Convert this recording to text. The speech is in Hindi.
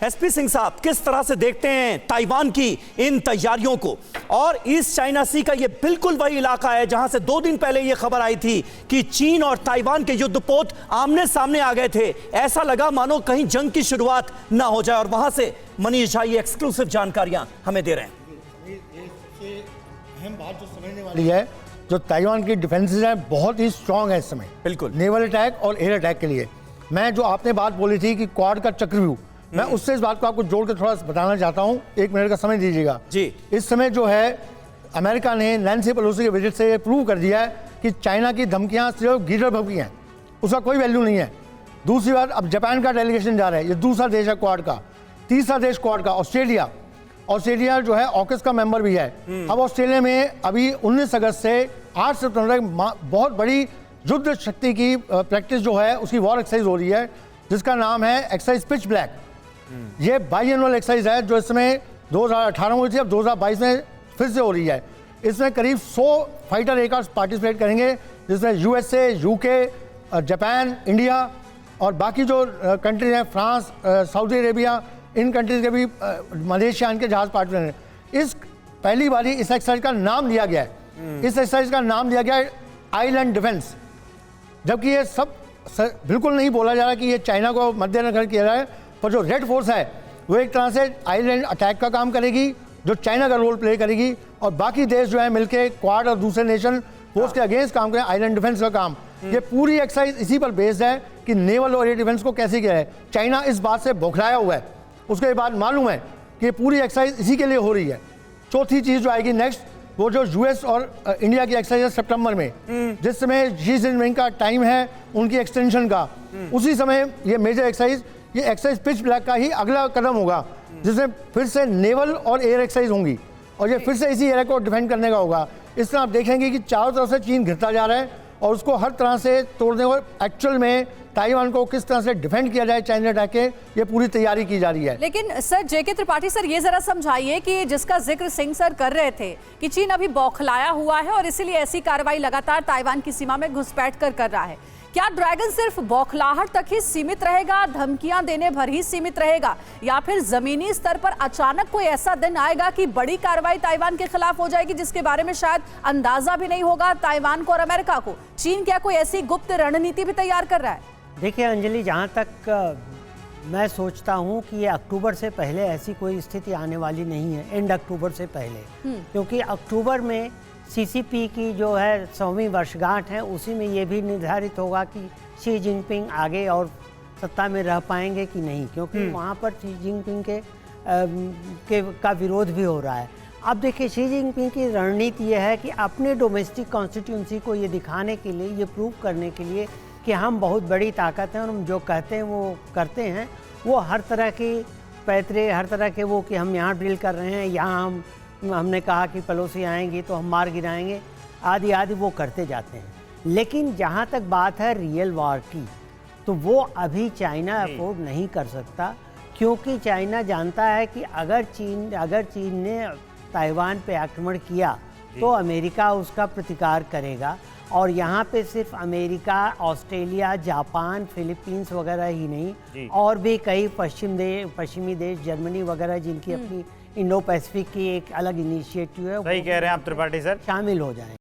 एसपी सिंह साहब, किस तरह से देखते हैं ताइवान की इन तैयारियों को? और ईस्ट चाइना सी का ये बिल्कुल वही इलाका है जहां से 2 दिन पहले ये खबर आई थी कि चीन और ताइवान के युद्धपोत आमने सामने आ गए थे। ऐसा लगा मानो कहीं जंग की शुरुआत ना हो जाए। और वहां से मनीष झा ये एक्सक्लूसिव जानकारियां हमें दे रहे हैं। अहम बात जो समझने वाली है, जो ताइवान की डिफेंसेस है बहुत ही स्ट्रांग है इस समय, बिल्कुल नेवल अटैक और एयर अटैक के लिए। मैं जो आपने बात बोली थी कि क्वाड का चक्रव्यूह, मैं उससे इस बात को आपको जोड़ के थोड़ा बताना चाहता हूं। 1 मिनट का समय दीजिएगा जी। इस समय जो है अमेरिका ने नैन्सी पेलोसी के विजिट से प्रूव कर दिया है कि चाइना की धमकियां सिर्फ गीदड़ भभकी हैं, उसका कोई वैल्यू नहीं है। दूसरी बात, अब जापान का डेलीगेशन जा रहा है, ये दूसरा देश है क्वाड का। तीसरा देश क्वाड का ऑस्ट्रेलिया जो है ऑकस का मेंबर भी है। अब ऑस्ट्रेलिया में अभी 19 अगस्त से 8 सितंबर तक बहुत बड़ी युद्ध शक्ति की प्रैक्टिस जो है उसकी वॉर एक्सरसाइज हो रही है, जिसका नाम है एक्सरसाइज पिच ब्लैक। ये बाईएनुअल एक्सरसाइज है जो इसमें 2018 में हुई थी, अब 2022 में फिर से हो रही है। इसमें करीब 100 फाइटर एयरक्राफ्ट पार्टिसिपेट करेंगे, जिसमें यूएसए, यूके, जापान, इंडिया और बाकी जो कंट्रीज हैं, फ्रांस, सऊदी अरेबिया, इन कंट्रीज के भी, मलेशिया, इनके जहाज पार्टिसिपेट हैं। इस पहली बारी इस एक्सरसाइज का नाम दिया गया है। इस एक्सरसाइज का नाम दिया गया है आइलैंड डिफेंस, जबकि ये सब बिल्कुल नहीं बोला जा रहा कि ये चाइना को मद्देनजर किया जाए। पर जो रेड फोर्स है वो एक तरह से आइलैंड अटैक का काम करेगी, जो चाइना का रोल प्ले करेगी, और बाकी देश जो है मिलके क्वाड और दूसरे नेशन फोर्स के अगेंस्ट काम करें, आइलैंड डिफेंस का काम। ये पूरी एक्सरसाइज इसी पर बेस्ड है कि नेवल और एयर डिफेंस को कैसे किया है। चाइना इस बात से बौखलाया हुआ है, उसको ये बात मालूम है कि ये पूरी एक्सरसाइज इसी के लिए हो रही है। चौथी चीज़ जो आएगी नेक्स्ट, वो जो यूएस और इंडिया की एक्सरसाइज है सितंबर में, जिस समय शी जिनपिंग का टाइम है उनकी एक्सटेंशन का, उसी समय ये मेजर एक्सरसाइज, ये एक्सरसाइज पिच ब्लैक का ही अगला कदम होगा, जिसमें फिर से नेवल और एयर एक्सरसाइज होंगी और ये फिर से इसी एरिया को डिफेंड करने का होगा। इस तरह आप देखेंगे कि चारों तरफ से चीन घिरता जा रहा है और उसको हर तरह से तोड़ने और एक्चुअल में ताइवान को किस तरह से डिफेंड किया जाए चाइना अटैक के, ये पूरी तैयारी की जा रही है। लेकिन सर जेके त्रिपाठी सर, ये जरा समझाइए कि जिसका जिक्र सिंह सर कर रहे थे कि चीन अभी बौखलाया हुआ है और इसीलिए ऐसी कार्रवाई लगातार ताइवान की सीमा में घुसपैठ कर रहा है, क्या ड्रैगन सिर्फ बौखलाहट तक ही सीमित रहेगा, धमकियां देने भर ही सीमित रहेगा, या फिर जमीनी स्तर पर अचानक कोई ऐसा दिन आएगा कि बड़ी कार्रवाई ताइवान के खिलाफ हो जाएगी जिसके बारे में शायद अंदाजा भी नहीं होगा ताइवान को और अमेरिका को? चीन क्या कोई ऐसी गुप्त रणनीति भी तैयार कर रहा है? देखिए अंजलि, जहाँ तक मैं सोचता हूँ कि ये अक्टूबर से पहले ऐसी कोई स्थिति आने वाली नहीं है, एंड अक्टूबर से पहले, क्योंकि अक्टूबर में सीसीपी की जो है 100वीं वर्षगांठ है, उसी में ये भी निर्धारित होगा कि शी जिनपिंग आगे और सत्ता में रह पाएंगे कि नहीं, क्योंकि वहाँ पर शी जिनपिंग का विरोध भी हो रहा है। अब देखिए, शी जिनपिंग की रणनीति ये है कि अपने डोमेस्टिक कॉन्स्टिट्यूंसी को ये दिखाने के लिए, ये प्रूव करने के लिए कि हम बहुत बड़ी ताकत हैं और हम जो कहते हैं वो करते हैं, वो हर तरह की पैतरे, हर तरह के वो कि हम यहाँ ड्रिल कर रहे हैं, यहाँ हमने कहा कि पेलोसी आएंगी तो हम मार गिराएंगे, आदि आदि वो करते जाते हैं। लेकिन जहाँ तक बात है रियल वॉर की, तो वो अभी चाइना अफोर्ड नहीं कर सकता, क्योंकि चाइना जानता है कि अगर चीन ने ताइवान पे आक्रमण किया तो अमेरिका उसका प्रतिकार करेगा, और यहाँ पे सिर्फ अमेरिका, ऑस्ट्रेलिया, जापान, फिलीपींस वगैरह ही नहीं, और भी कई पश्चिमी देश, जर्मनी वगैरह, जिनकी अपनी इंडो पैसिफिक की एक अलग इनिशिएटिव है, सही कह रहे हैं आप त्रिपाठी सर, शामिल हो जाएं।